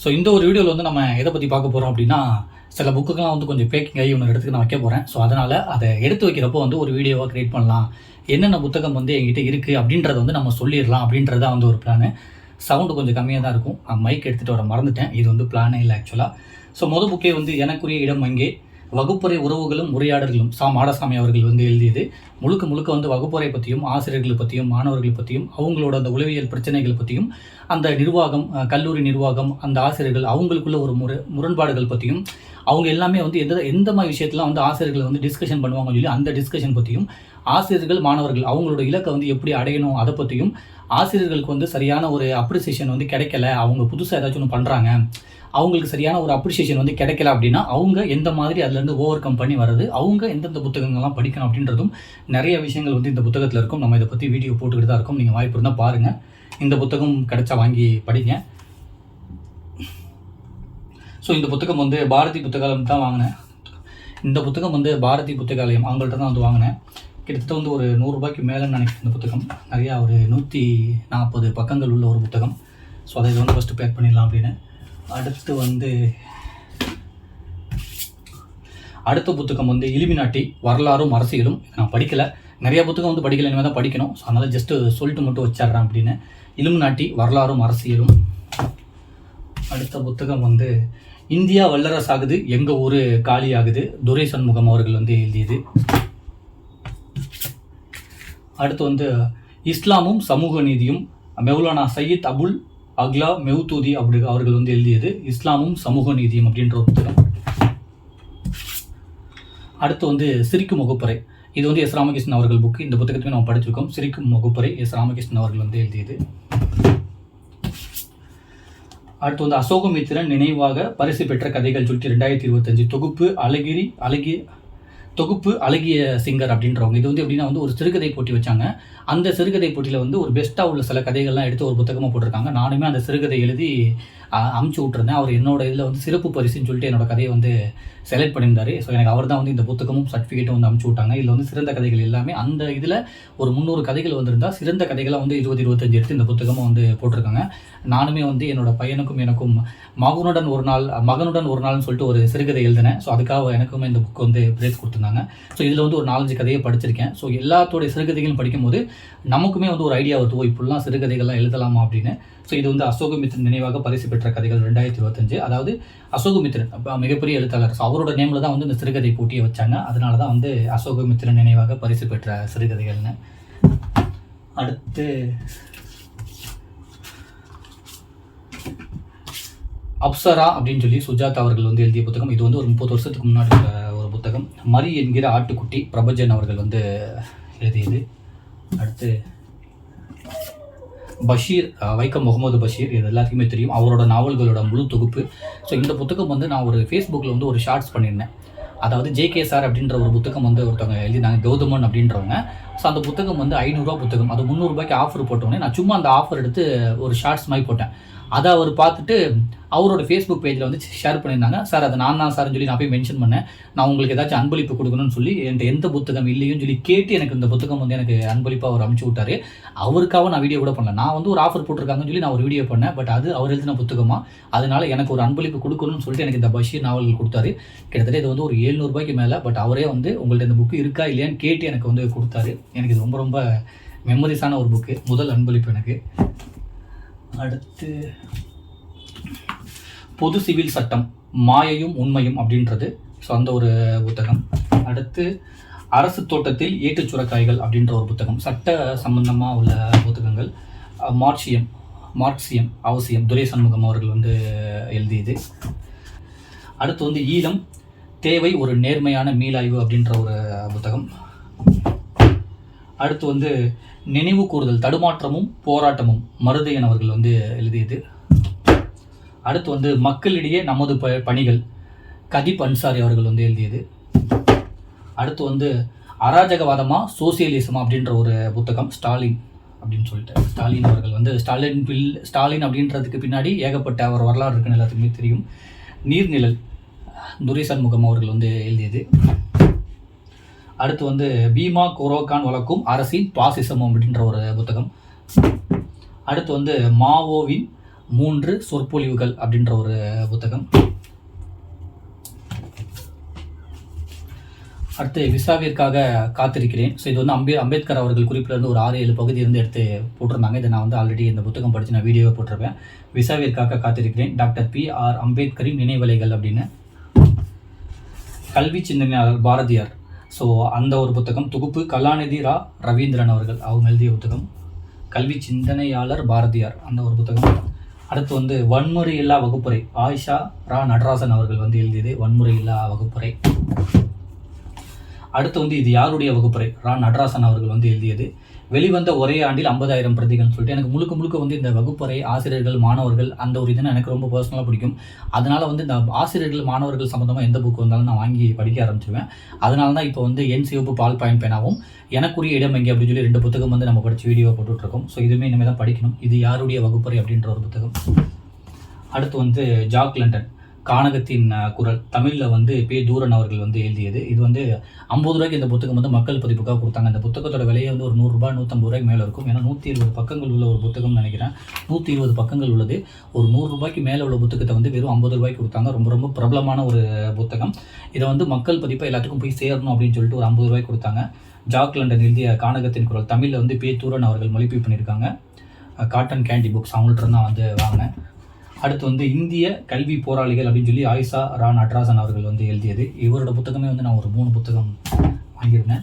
So இந்த ஒரு வீடியோவில் வந்து நம்ம எதை பற்றி பார்க்க போகிறோம் அப்படின்னா, சில புக்குக்கெல்லாம் வந்து கொஞ்சம் பேக்கிங் ஆகி இன்னொரு இடத்துக்கு நான் வைக்க போகிறேன். ஸோ அதனால் அதை எடுத்து வைக்கிறப்போ வந்து ஒரு வீடியோவாக க்ரியேட் பண்ணலாம். என்னென்ன புத்தகம் வந்து என்கிட்ட இருக்குது அப்படின்றத வந்து நம்ம சொல்லிடலாம் அப்படின்றது தான் வந்து ஒரு பிளானு. சவுண்டு கொஞ்சம் கம்மியாக தான் இருக்கும். நான் மைக் எடுத்துகிட்டு வர மறந்துட்டேன். இது வந்து பிளானே இல்லை ஆக்சுவலாக. ஸோ புக்கே வந்து எனக்குரிய இடம் அங்கே வகுப்பறை உறவுகளும் உரையாடல்களும் மாடசாமி அவர்கள் வந்து எழுதியது. முழுக்க முழுக்க வந்து வகுப்பறை பற்றியும் ஆசிரியர்களை பற்றியும் மாணவர்களை பற்றியும் அவங்களோட அந்த உளவியல் பிரச்சனைகள் பற்றியும் அந்த நிர்வாகம், கல்லூரி நிர்வாகம், அந்த ஆசிரியர்கள் அவங்களுக்குள்ள ஒரு முரண்பாடுகள் பற்றியும் அவங்க எல்லாமே வந்து எந்த மாதிரி விஷயத்தெலாம் வந்து ஆசிரியர்கள் வந்து டிஸ்கஷன் பண்ணுவாங்கன்னு சொல்லி அந்த டிஸ்கஷன் பற்றியும், ஆசிரியர்கள் மாணவர்கள் அவங்களோட இலக்கை வந்து எப்படி அடையணும் அதை பற்றியும், ஆசிரியர்களுக்கு வந்து சரியான ஒரு அப்ரிசியேஷன் வந்து கிடைக்கல, அவங்க புதுசாக ஏதாச்சும் ஒன்று பண்ணுறாங்க, அவங்களுக்கு சரியான ஒரு அப்ரிசியேஷன் வந்து கிடைக்கல அப்படின்னா அவங்க எந்த மாதிரி அதுலேருந்து ஓவர் கம் பண்ணி வர்றது, அவங்க எந்தெந்த புத்தகங்கள்லாம் படிக்கணும் அப்படின்றதும் நிறைய விஷயங்கள் வந்து இந்த புத்தகத்தில் இருக்கும். நம்ம இதை பற்றி வீடியோ போட்டுக்கிட்டு தான் இருக்கோம். நீங்கள் வாய்ப்பு இருந்தால் பாருங்கள். இந்த புத்தகம் கிடைச்சா வாங்கி படிங்க. ஸோ இந்த புத்தகம் வந்து பாரதி புத்தகாலயம் தான் வாங்கினேன். இந்த புத்தகம் வந்து பாரதி புத்தகாலயம் அவங்கள்ட்ட தான் வந்து வாங்கினேன். கிட்டத்தட்ட வந்து ஒரு 100 ரூபாய்க்கு மேலேன்னு நினைக்கிறேன். இந்த புத்தகம் நிறையா ஒரு 140 பக்கங்கள் உள்ள ஒரு புத்தகம். ஸோ அதை வந்து ஃபஸ்ட்டு பேக் பண்ணிடலாம் அப்படின்னு. அடுத்த புத்தகம் வந்து இலுமினாட்டி வரலாறும் அரசியலும். நான் படிக்கலை, நிறைய புத்தகம் வந்து படிக்கலை, இனிமேல் தான் படிக்கணும். ஸோ அதனால் ஜஸ்ட்டு சொல்லிட்டு மட்டும் வச்சிட்றேன் அப்படின்னு. இலுமினாட்டி வரலாறும் அரசியலும். அடுத்த புத்தகம் வந்து இந்தியா வல்லரசாகுது எங்கள் ஊர் காலி ஆகுது, துரை சண்முகம் அவர்கள் வந்து எழுதியது. அடுத்து வந்து இஸ்லாமும் சமூக நீதியும், மௌலானா சையீத் அபுல் அக்லா மெவுதூதி அவர்கள் வந்து எழுதியது. இஸ்லாமும் சமூக நீதியும் அப்படின்ற ஒரு புத்தகம். அடுத்து வந்து சிரிக்கும் வகுப்பறை. இது வந்து எஸ் ராமகிருஷ்ணன் அவர்கள் புக்கு. இந்த புத்தகத்தையும் நம்ம படிச்சிருக்கோம். சிரிக்கும் வகுப்பறை எஸ் ராமகிருஷ்ணன் அவர்கள் வந்து எழுதியது. அடுத்து வந்து அசோகமித்திரன் நினைவாக பரிசு பெற்ற கதைகள் சொல்லிட்டு 2025 தொகுப்பு அழகிய சிங்கர் அப்படின்றவங்க. இது வந்து எப்படின்னா வந்து ஒரு சிறுகதை போட்டி வச்சாங்க. அந்த சிறுகதை போட்டியில் வந்து ஒரு பெஸ்ட்டாக உள்ள சில கதைகள்லாம் எடுத்து ஒரு புத்தகமாக போட்டிருக்காங்க. நானுமே அந்த சிறுகதை எழுதி அமுச்சு விட்ருந்தேன். அவர் என்னோட இதில் வந்து சிறப்பு பரிசுன்னு சொல்லிட்டு என்னோட கதையை வந்து செலக்ட் பண்ணியிருந்தார். ஸோ எனக்கு அவர் தான் வந்து இந்த புத்தகமும் சர்டிஃபிகேட்டும் வந்து அமுச்சு விட்டாங்க. இதில் வந்து சிறந்த கதைகள் எல்லாமே அந்த இதில் ஒரு 300 கதைகள் வந்திருந்தால் சிறந்த கதைகளாக வந்து 20-25 எடுத்து இந்த புத்தகமும் வந்து போட்டிருக்காங்க. நானுமே வந்து என்னோட பையனுக்கும் எனக்கும் மகனுடன் ஒரு நாள்னு சொல்லிட்டு ஒரு சிறுகதை எழுதினேன். ஸோ அதுக்காக எனக்குமே இந்த புக் வந்து பிரைஸ் கொடுத்துருந்தாங்க. ஸோ இதில் வந்து ஒரு 4-5 கதையை படிச்சிருக்கேன். ஸோ எல்லாத்தோடைய சிறுகதைகளும் படிக்கும்போது நமக்குமே வந்து ஒரு ஐடியா வருது, இப்படிலாம் சிறுகதைகள்லாம் எழுதலாமா அப்படின்னு. ஸோ இது வந்து அசோகமித்திரன் நினைவாக பரிசு பெற்ற கதைகள் 2025. அதாவது அசோகமித்திரன் மிகப்பெரிய எழுத்தாளர். ஸோ அவரோட நேமில் தான் வந்து இந்த சிறுகதை போட்டியை வச்சாங்க. அதனால தான் வந்து அசோகமித்திரன் நினைவாக பரிசு பெற்ற சிறுகதைகள்னு. அடுத்து அப்சரா அப்படின்னு சொல்லி சுஜாதா அவர்கள் வந்து எழுதிய புத்தகம். இது வந்து ஒரு 30 வருஷத்துக்கு முன்னாடி ஒரு புத்தகம். மரி என்கிற ஆட்டுக்குட்டி பிரபஞ்சன் அவர்கள் வந்து எழுதியது. அடுத்து பஷீர், வைக்கம் முகமது பஷீர், இது எல்லாத்துக்குமே தெரியும். அவரோட நாவல்களோட முழு தொகுப்பு. ஸோ இந்த புத்தகம் வந்து நான் ஒரு ஃபேஸ்புக்கில் வந்து ஒரு ஷார்ட்ஸ் பண்ணியிருந்தேன். அதாவது JKSR அப்படின்ற ஒரு புத்தகம் வந்து ஒருத்தவங்க எழுதினாங்க, கௌதமன் அப்படின்றவங்க. ஸோ அந்த புத்தகம் வந்து 500 ரூபா புத்தகம். அது 300 ரூபாய்க்கு ஆஃபர் போட்டோன்னே நான் சும்மா அந்த ஆஃபர் எடுத்து ஒரு ஷார்ட்ஸ் மாதிரி போட்டேன். அதை அவர் பார்த்துட்டு அவரோட ஃபேஸ்புக் பேஜில் வந்து ஷேர் பண்ணியிருந்தாங்க. சார் அதை நான் தான் சார்னு சொல்லி நான் போய் மென்ஷன் பண்ணேன். நான் உங்களுக்கு ஏதாச்சும் அன்பளிப்பு கொடுக்கணும்னு சொல்லி என்கிட்ட எந்த புத்தகம் இல்லையோன்னு சொல்லி கேட்டு எனக்கு இந்த புத்தகம் வந்து எனக்கு அன்பளிப்பாக அவர் அனுப்பிச்சி விட்டார். அவருக்காக நான் வீடியோ கூட பண்ணல. நான் வந்து ஒரு ஆஃபர் போட்டிருக்காங்கன்னு சொல்லி நான் ஒரு வீடியோ பண்ணேன். பட் அது அவர் எழுதின புத்தகமாக, அதனால எனக்கு ஒரு அன்பளிப்பு கொடுக்கணும்னு சொல்லிட்டு எனக்கு இந்த பஷீர் நாவல்கள் கொடுத்தாரு. கிட்டத்தட்ட இது வந்து ஒரு 700 ரூபாய்க்கு மேலே. பட் அவரே வந்து உங்கள்ட்ட இந்த புக்கு இருக்கா இல்லையான்னு கேட்டு எனக்கு வந்து கொடுத்தாரு. எனக்கு இது ரொம்ப ரொம்ப மெமரிஸான ஒரு புக்கு, முதல் அன்பளிப்பு எனக்கு. அடுத்து பொது சிவில் சட்டம் மாயையும் உண்மையும் அப்படின்றது. ஸோ அந்த ஒரு புத்தகம். அடுத்து அரசு தோட்டத்தில் ஏட்டுச் சுரக்காய்கள் அப்படின்ற ஒரு புத்தகம். சட்ட சம்பந்தமாக உள்ள புத்தகங்கள். மார்க்சியம் அவசியம், துரை சண்முகம் அவர்கள் வந்து எழுதியது. அடுத்து வந்து ஈழம் தேவை ஒரு நேர்மையான மீளாய்வு அப்படின்ற ஒரு புத்தகம். அடுத்து வந்து நினைவு கூறுதல் தடுமாற்றமும் போராட்டமும், மருதையன் அவர்கள் வந்து எழுதியது. அடுத்து வந்து மக்களிடையே நமது பணிகள், கதீப் அன்சாரி அவர்கள் வந்து எழுதியது. அடுத்து வந்து அராஜகவாதமா சோசியலிசமா அப்படின்ற ஒரு புத்தகம், ஸ்டாலின் அப்படின்னு சொல்லிட்டு. ஸ்டாலின் அவர்கள் வந்து ஸ்டாலின் அப்படின்றதுக்கு பின்னாடி ஏகப்பட்ட ஒரு வரலாறு இருக்குன்னு எல்லாத்துக்குமே தெரியும். நீர்நிழல், துரை சண்முகம் அவர்கள் வந்து எழுதியது. அடுத்து வந்து பீமா கோரோகான் வழக்கும் அரசின் பாசிசம் அப்படின்ற ஒரு புத்தகம். அடுத்து வந்து மாவோவின் 3 சொற்பொழிவுகள் அப்படின்ற ஒரு புத்தகம். அடுத்து விசாவிற்காக காத்திருக்கிறேன். ஸோ இது வந்து அம்பேத்கர் அவர்கள் குறிப்பிலிருந்து ஒரு 6-7 பகுதி இருந்து எடுத்து போட்டிருந்தாங்க. இதை நான் வந்து ஆல்ரெடி இந்த புத்தகம் படித்து நான் வீடியோவை போட்டிருப்பேன். விசாவிற்காக காத்திருக்கிறேன், டாக்டர் P.R. அம்பேத்கரின் நினைவலைகள் அப்படின்னு. கல்வி சிந்தனையாளர் பாரதியார், ஸோ அந்த ஒரு புத்தகம். தொகுப்பு கலாநிதி ரவீந்திரன் அவர்கள் அவங்க எழுதிய புத்தகம். கல்வி சிந்தனையாளர் பாரதியார் அந்த ஒரு புத்தகம். அடுத்து வந்து வன்முறை இல்லா வகுப்புரை, ஆயிஷா நடராசன் அவர்கள் வந்து எழுதியது வன்முறை இல்லா வகுப்புரை. அடுத்து வந்து இது யாருடைய வகுப்புரை, நடராசன் அவர்கள் வந்து எழுதியது. வெளிவந்த ஒரே ஆண்டில் 50,000 பிரதிகள்னு சொல்லிட்டு எனக்கு முழுக்க வந்து இந்த வகுப்பறை ஆசிரியர்கள் மாணவர்கள் அந்த ஒரு இதுன்னு எனக்கு ரொம்ப பர்சனலாக பிடிக்கும். அதனால் வந்து இந்த ஆசிரியர்கள் மாணவர்கள் சம்மந்தமாக எந்த புக் வந்தாலும் நான் வாங்கி படிக்க ஆரம்பிச்சிருவேன். அதனால தான் இப்போ வந்து என் சிவப்பு பால் பாயிண்ட் பேனாவும் எனக்குரிய இடம் எங்கே அப்படின்னு சொல்லி 2 புத்தகம் வந்து நம்ம படித்து வீடியோ போட்டுட்ருக்கோம். ஸோ இதுவுமே இனிமேல் தான் படிக்கணும். இது யாருடைய வகுப்பறை அப்படின்ற ஒரு புத்தகம். அடுத்து வந்து ஜாக் லண்டன் கானகத்தின் குரல், தமிழில் வந்து தூரன் அவர்கள் வந்து எழுதியது. இது வந்து 50 ரூபாய்க்கு இந்த புத்தகம் வந்து மக்கள் பதிப்புக்காக கொடுத்தாங்க. இந்த புத்தகத்தோட விலையை வந்து ஒரு 100 ரூபாய் 150 ரூபாய்க்கு மேலே இருக்கும். ஏன்னா 120 பக்கங்கள் உள்ள ஒரு புத்தகம்னு நினைக்கிறேன். 120 பக்கங்கள் உள்ளது. ஒரு 100 ரூபாய்க்கு மேலே உள்ள புத்தகத்தை வந்து வெறும் 50 ரூபாய்க்கு கொடுத்தாங்க. ரொம்ப பிரபலமான ஒரு புத்தகம். இதை வந்து மக்கள் பதிப்பாக எல்லாத்துக்கும் போய் சேரணும் அப்படின்னு சொல்லிட்டு ஒரு 50 ரூபாய்க்கு கொடுத்தாங்க. ஜாக் லண்டன் எழுதிய கானகத்தின் குரல், தமிழில் வந்து தூரன் அவர்கள் மொழிபெயர்ப்பு பண்ணியிருக்காங்க. காட்டன் கேண்டி புக்ஸ் அவங்கள்ட்ட தான் வந்து வாங்கினேன். அடுத்து வந்து இந்திய கல்வி போராளிகள் அப்படின்னு சொல்லி ஆயிஷா நடராசன் அவர்கள் வந்து எழுதியது. இவரோட புத்தகமே வந்து நான் ஒரு 3 புத்தகம் வாங்கியிருந்தேன்.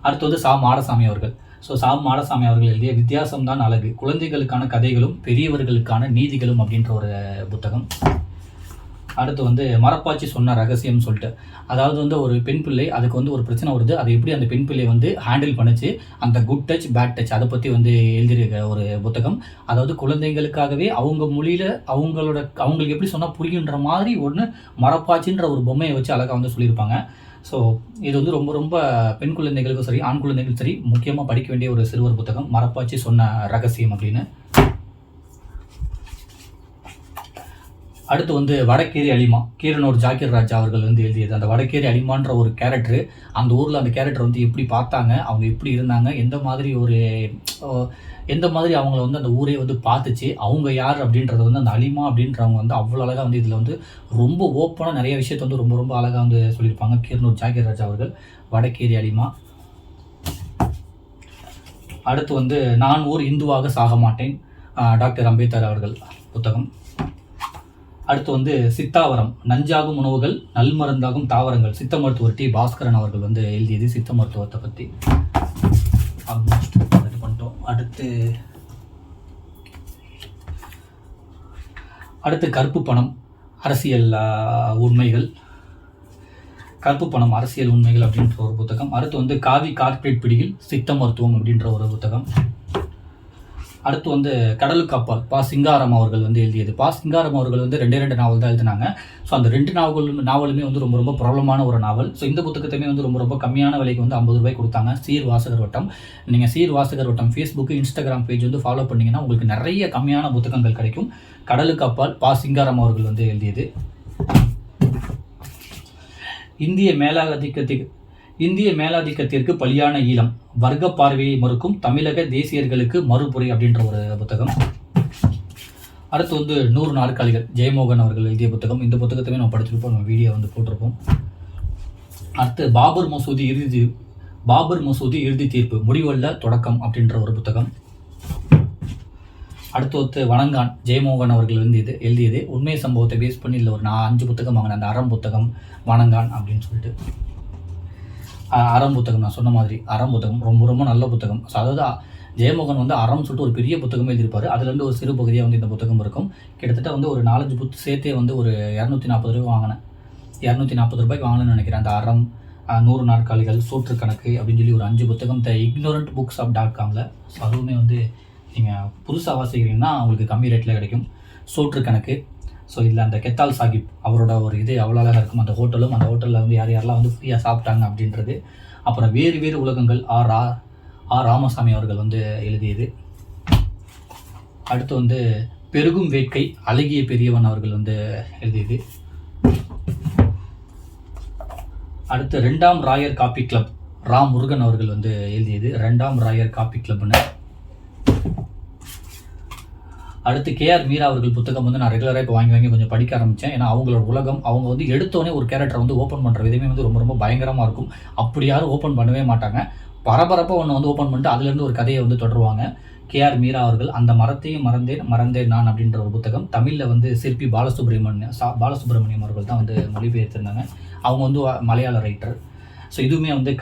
அடுத்து வந்து மாடசாமி அவர்கள். ஸோ மாடசாமி அவர்கள் எழுதிய வித்தியாசம்தான் அழகு, குழந்தைகளுக்கான கதைகளும் பெரியவர்களுக்கான நீதிகளும் அப்படின்ற ஒரு புத்தகம். அடுத்து வந்து மரப்பாச்சி சொன்ன ரகசியம் சொல்லிட்டு, அதாவது வந்து ஒரு பெண் பிள்ளை அதுக்கு வந்து ஒரு பிரச்சனை வருது, அதை எப்படி அந்த பெண் பிள்ளை வந்து ஹேண்டில் பண்ணிச்சு, அந்த குட் டச் பேட் டச் அதை பற்றி வந்து எழுதியிருக்க ஒரு புத்தகம். அதாவது குழந்தைங்களுக்காகவே அவங்க மொழியில் அவங்களுக்கு எப்படி சொன்னால் புரியுன்ற மாதிரி ஒன்று மரப்பாச்சின்ற ஒரு பொம்மையை வச்சு அழகாக வந்து சொல்லியிருப்பாங்க. ஸோ இது வந்து ரொம்ப பெண் குழந்தைகளுக்கும் சரி ஆண் குழந்தைகளுக்கும் சரி முக்கியமாக படிக்க வேண்டிய ஒரு சிறுவர் புத்தகம், மரப்பாச்சி சொன்ன ரகசியம் அப்படின்னு. அடுத்து வந்து வடக்கேரி அலிமா, கீரனூர் ஜாக்கிர் ராஜா அவர்கள் வந்து எழுதியது. அந்த வடக்கேரி அலிமான்ற ஒரு கேரக்டரு, அந்த ஊரில் அந்த கேரக்டர் வந்து எப்படி பார்த்தாங்க, அவங்க எப்படி இருந்தாங்க, எந்த மாதிரி அவங்கள வந்து அந்த ஊரே வந்து பார்த்துச்சு, அவங்க யார் அப்படின்றத வந்து அந்த அலிமா அப்படின்றவங்க வந்து அவ்வளோ அழகாக வந்து இதில் வந்து ரொம்ப ஓப்பனாக நிறைய விஷயத்தை வந்து ரொம்ப அழகாக வந்து சொல்லியிருப்பாங்க. கீரனூர் ஜாக்கிர் ராஜா அவர்கள் வடக்கேரி அலிமா. அடுத்து வந்து நான் ஓர் இந்துவாக சாக மாட்டேன், டாக்டர் அம்பேத்கர் அவர்கள் புத்தகம். அடுத்து வந்து சித்தாவரம், நஞ்சாகும் உணவுகள் நல்மருந்தாகும் தாவரங்கள், சித்த மருத்துவர் டி. பாஸ்கரன் அவர்கள் வந்து எழுதியது சித்த மருத்துவத்தை பற்றி. ஆல்மோஸ்ட் இது பண்ணிட்டோம். அடுத்து கருப்பு பணம் அரசியல் உண்மைகள், கருப்பு பணம் அரசியல் உண்மைகள் அப்படின்ற ஒரு புத்தகம். அடுத்து வந்து காவி கார்ப்பரேட் பிடியில் சித்த மருத்துவம் அப்படின்ற ஒரு புத்தகம். அடுத்து வந்து கடலுக்கு அப்பால் பா. சிங்காரம் அவர்கள் வந்து எழுதியது. பா. சிங்காரம் அவர்கள் வந்து 2 நாவல் தான் எழுதினாங்க. ஸோ அந்த 2 நாவலுமே வந்து ரொம்ப பிரபலமான ஒரு நாவல். ஸோ இந்த புத்தகத்தையுமே வந்து ரொம்ப கம்மியான விலைக்கு வந்து 50 ரூபாய் கொடுத்தாங்க. சீர் வாசகர் வட்டம், நீங்கள் சீர் வாசகர் வட்டம் ஃபேஸ்புக்கு இன்ஸ்டாகிராம் பேஜ் வந்து ஃபாலோ பண்ணிங்கன்னா உங்களுக்கு நிறைய கம்மியான புத்தகங்கள் கிடைக்கும். கடலுக்கு அப்பால் பா. சிங்காரம் அவர்கள் வந்து எழுதியது. இந்திய மேலாதிக்கத்திற்கு பலியான ஈழம், வர்க்க பார்வையை மறுக்கும் தமிழக தேசியர்களுக்கு மறுபுரை அப்படின்ற ஒரு புத்தகம். அடுத்து வந்து 100 நாற்காலிகள், ஜெயமோகன் அவர்கள் எழுதிய புத்தகம். இந்த புத்தகத்தையுமே நம்ம படிச்சிருப்போம், நம்ம வீடியோ வந்து போட்டிருப்போம். அடுத்து பாபர் மசூதி இறுதி தீர்ப்பு, முடிவல்ல தொடக்கம் அப்படின்ற ஒரு புத்தகம். அடுத்து வந்து வணங்கான், ஜெயமோகன் அவர்கள் எழுதியது. உண்மை சம்பவத்தை பேஸ் பண்ணி இல்லை ஒரு 5 புத்தகம் வாங்கினேன். அந்த அறம் புத்தகம், வணங்கான் அப்படின்னு சொல்லிட்டு. அறம் புத்தகம், நான் சொன்ன மாதிரி அறம் புத்தகம் ரொம்ப நல்ல புத்தகம். ஸோ அதாவது ஜெயமோகன் வந்து அறம் சொல்லிட்டு ஒரு பெரிய புத்தகமே எழுதியிருப்பார். அதுலேருந்து ஒரு சிறு பகுதியாக வந்து இந்த புத்தகம் இருக்கும். கிட்டத்தட்ட வந்து ஒரு 4-5 புத்தகம் சேர்த்தே வந்து ஒரு 240 ரூபாய் வாங்கினேன். 240 ரூபாய்க்கு வாங்கணும்னு நினைக்கிறேன். அந்த அறம், 100 நாற்காலிகள், சோற்று கணக்கு அப்படின்னு சொல்லி ஒரு 5 புத்தகம் ignorantbooks.comல. ஸோ அதுவுமே வந்து நீங்கள் புதுசாக வாசிக்கிறீங்கன்னா உங்களுக்கு கம்மி ரேட்டில் கிடைக்கும். சோற்று கணக்கு. ஸோ இதில் அந்த கெத்தால் சாஹிப் அவரோட ஒரு இது அவ்வளோ அழகாக இருக்கும். அந்த ஹோட்டலில் வந்து யாரெல்லாம் வந்து ஃப்ரீயாக சாப்பிட்டாங்க அப்படின்றது. அப்புறம் வேறு உலகங்கள் ஆர் ராமசாமி அவர்கள் வந்து எழுதியது. அடுத்து வந்து பெருகும் வேட்கை, அழகிய பெரியவன் அவர்கள் வந்து எழுதியது. அடுத்து 2ஆம் ராயர் காப்பி கிளப், முருகன் அவர்கள் வந்து எழுதியது. 2ஆம் ராயர் காப்பி கிளப்னு. அடுத்து கேஆர் மீரா அவர்கள் புத்தகம் வந்து நான் ரெகுலராக இப்போ வாங்கி கொஞ்சம் படிக்க ஆரம்பித்தேன். ஏன்னா அவங்களோட உலகம், அவங்க வந்து எடுத்தோடனே ஒரு கேரக்டரை வந்து ஓப்பன் பண்ணுற விதமே வந்து ரொம்ப ரொம்ப பயங்கரமாக இருக்கும். அப்படி யாரும் ஓப்பன் பண்ணவே மாட்டாங்க. பரபரப்பாக ஒன்று வந்து ஓப்பன் பண்ணிட்டு அதுலேருந்து ஒரு கதையை வந்து தொடருவாங்க. கேஆர் மீரா அவர்கள் அந்த மரத்தையும் மறந்தேன் நான் அப்படின்ற ஒரு புத்தகம் தமிழில் வந்து சிற்பி பாலசுப்ரமணியம் அவர்கள் தான் வந்து மொழிபெயர்த்திருந்தாங்க. அவங்க வந்து மலையாள ரைட்டர். ஸோ இதுவுமே வந்து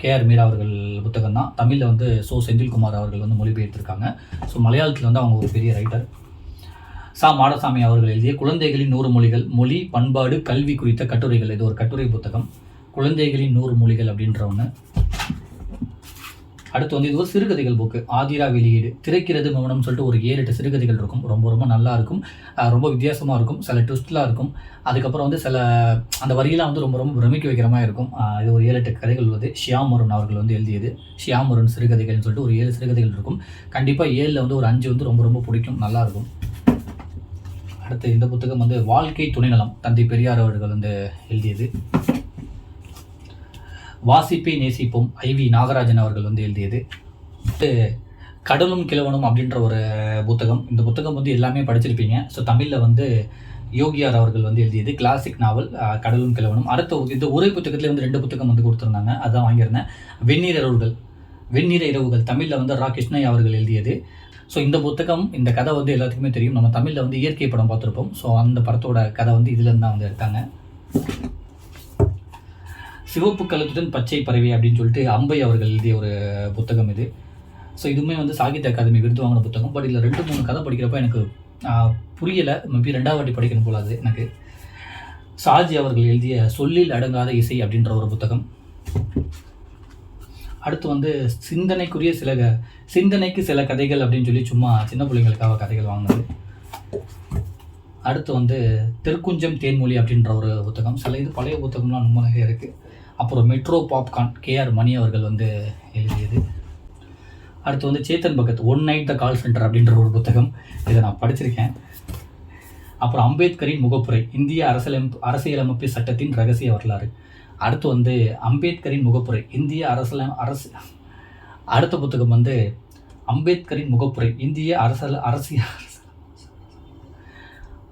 கேஆர் மீரா அவர்கள் புத்தகம் தான். தமிழில் வந்து செந்தில்குமார் அவர்கள் வந்து மொழிபெயர்த்திருக்காங்க. ஸோ மலையாளத்தில் வந்து அவங்க ஒரு பெரிய ரைட்டர். மாடசாமி அவர்கள் எழுதிய குழந்தைகளின் 100 மொழிகள், மொழி பண்பாடு கல்வி குறித்த கட்டுரைகள். இது ஒரு கட்டுரை புத்தகம். குழந்தைகளின் 100 மொழிகள் அப்படின்ற ஒன்று. அடுத்து வந்து இது ஒரு சிறுகதைகள் புக்கு, ஆதிரா வெளியீடு. திரைக்கிறது மௌனம் சொல்லிட்டு ஒரு 7-8 சிறுகதைகள் இருக்கும். ரொம்ப ரொம்ப நல்லா இருக்கும், ரொம்ப வித்தியாசமாக இருக்கும், சில ட்விஸ்ட்லாம் இருக்கும். அதுக்கப்புறம் வந்து சில அந்த வரியெல்லாம் வந்து ரொம்ப ரொம்ப பிரமிக்க வைக்கிற மாதிரி இருக்கும். இது ஒரு 7-8 கதைகள் உள்ளது. ஷியாமருன் அவர்கள் வந்து எழுதியது. ஷியாமருன் சிறுகதைகள்னு சொல்லிட்டு ஒரு 7 சிறுகதைகள் இருக்கும். கண்டிப்பாக 7ல் வந்து ஒரு 5 வந்து ரொம்ப ரொம்ப பிடிக்கும், நல்லாயிருக்கும். அடுத்து இந்த புத்தகம் வந்து வாழ்க்கை துணைநலம், தந்தை பெரியார் அவர்கள் வந்து எழுதியது. வாசிப்பை நேசிப்போம், ஐவி நாகராஜன் அவர்கள் வந்து எழுதியது. கடலும் கிழவனும் அப்படின்ற ஒரு புத்தகம். இந்த புத்தகம் வந்து எல்லாமே படிச்சிருப்பீங்க. ஸோ தமிழில் வந்து யோகியார் அவர்கள் வந்து எழுதியது. கிளாசிக் நாவல் கடலும் கிழவனும். அடுத்த இந்த ஒரே புத்தகத்தில் வந்து 2 புத்தகம் வந்து கொடுத்துருந்தாங்க, அதான் வாங்கியிருந்தேன். வெந்நீர இரவுகள் தமிழில் வந்து கிருஷ்ணய்யா அவர்கள் எழுதியது. ஸோ இந்த புத்தகம், இந்த கதை வந்து எல்லாத்துக்குமே தெரியும். நம்ம தமிழில் வந்து இயற்கை படம் பார்த்துருப்போம். ஸோ அந்த படத்தோட கதை வந்து இதுலேருந்து தான் வந்து எடுத்தாங்க. சிவப்பு கழுத்துடன் பச்சை பறவை அப்படின்னு சொல்லிட்டு அம்பை அவர்கள் எழுதிய ஒரு புத்தகம் இது. ஸோ இதுவுமே வந்து சாகித்ய அகாதமி விருது வாங்கின புத்தகம். பட் இதில் 2-3 கதை படிக்கிறப்ப எனக்கு புரியலை. மேபி 2வது வாட்டி படிக்கணும் போல அது எனக்கு. சாஜி அவர்கள் எழுதிய சொல்லில் அடங்காத இசை அப்படின்ற ஒரு புத்தகம். அடுத்து வந்து சிந்தனைக்கு சில கதைகள் அப்படின்னு சொல்லி சும்மா சின்ன பிள்ளைங்களுக்காக கதைகள் வாங்கினது. அடுத்து வந்து தெற்குஞ்சம் தேன்மொழி அப்படின்ற ஒரு புத்தகம். சில இது பழைய புத்தகம்லாம் ரொம்ப நிறைய இருக்குது. அப்புறம் மெட்ரோ பாப்கார்ன் கேஆர் மணி அவர்கள் வந்து எழுதியது. அடுத்து வந்து சேத்தன் பகத் ஒன் நைட் த கால் சென்டர் அப்படின்ற ஒரு புத்தகம். இதை நான் படிச்சிருக்கேன். அப்புறம் அம்பேத்கரின் முகப்புரை, இந்திய அரசியலமைப்பு சட்டத்தின் ரகசிய வரலாறு. அடுத்து வந்து அம்பேத்கரின் முகப்புரை, இந்திய அடுத்த புத்தகம் வந்து அம்பேத்கரின் முகப்புரை, இந்திய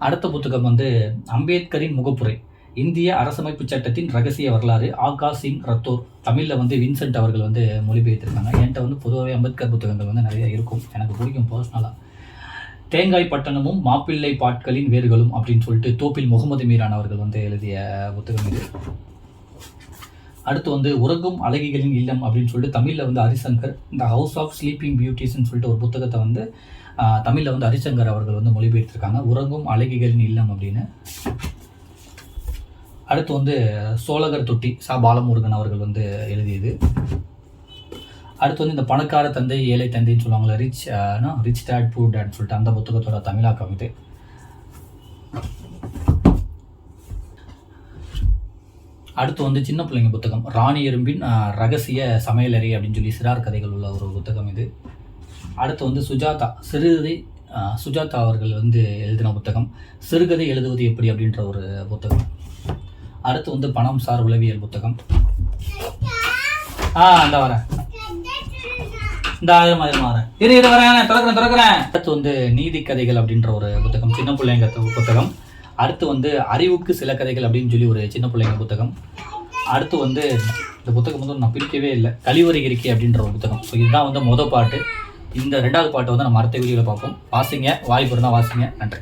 அடுத்த புத்தகம் வந்து அம்பேத்கரின் முகப்புரை, இந்திய அரசமைப்பு சட்டத்தின் ரகசிய வரலாறு. ஆகாஷ் சிங் ரத்தோர். தமிழில் வந்து வின்சென்ட் அவர்கள் வந்து மொழிபெயர்த்திருக்காங்க. என்கிட்ட வந்து பொதுவாகவே அம்பேத்கர் புத்தகங்கள் வந்து நிறைய இருக்கும், எனக்கு பிடிக்கும் பர்சனலாக. தேங்காய் பட்டணமும் மாப்பிள்ளை பாட்களின் வேர்களும் அப்படின்னு சொல்லிட்டு தோப்பில் முகமது மீரான் அவர்கள் வந்து எழுதிய புத்தகம் இது. அடுத்து வந்து உறங்கும் அழகிகளின் இல்லம் அப்படின்னு சொல்லிட்டு தமிழில் வந்து ஹரிசங்கர், இந்த ஹவுஸ் ஆஃப் ஸ்லீப்பிங் பியூட்டிஸ்ன்னு சொல்லிட்டு ஒரு புத்தகத்தை வந்து தமிழில் வந்து ஹரிசங்கர் அவர்கள் வந்து மொழிபெயர்த்திருக்காங்க, உறங்கும் அழகிகளின் இல்லம் அப்படின்னு. அடுத்து வந்து சோழகர் தொட்டி, பாலமுருகன் அவர்கள் வந்து எழுதியது. அடுத்து வந்து இந்த பணக்கார தந்தை ஏழை தந்தைன்னு சொல்லுவாங்களே, ரிச் டேட் புவர் டேட்னு சொல்லிட்டு அந்த புத்தகத்தோட தமிழாக்கம் இது. அடுத்து வந்து சின்ன பிள்ளைங்க புத்தகம், ராணி எறும்பின் ரகசிய சமையலறை அப்படின்னு சொல்லி சிறார் கதைகள் உள்ள ஒரு புத்தகம் இது. அடுத்து வந்து சுஜாதா அவர்கள் வந்து எழுதின புத்தகம், சிறுகதை எழுதுவது எப்படி அப்படின்ற ஒரு புத்தகம். அடுத்து வந்து பணம் சார் உளவியல் புத்தகம். இந்த வரேன், இந்த வரேன், இரு வரேன், திறக்கிறேன். அடுத்து வந்து நீதி கதைகள் அப்படின்ற ஒரு புத்தகம், சின்ன பிள்ளைங்க புத்தகம். அடுத்து வந்து அறிவுக்கு சில கதைகள் அப்படின்னு சொல்லி ஒரு சின்ன பிள்ளைங்க புத்தகம். அடுத்து வந்து இந்த புத்தகம் வந்து நான் பிரிக்கவே இல்லை, கழிவறை இருக்கை அப்படின்ற ஒரு புத்தகம். ஸோ இதுதான் வந்து மொதல் பாட்டு. இந்த 2வது பாட்டு வந்து நம்ம அடுத்த வீடியோவில் பார்ப்போம். வாசிங்க, வாய்ப்பு இருந்தால் வாசிங்க. நன்றி.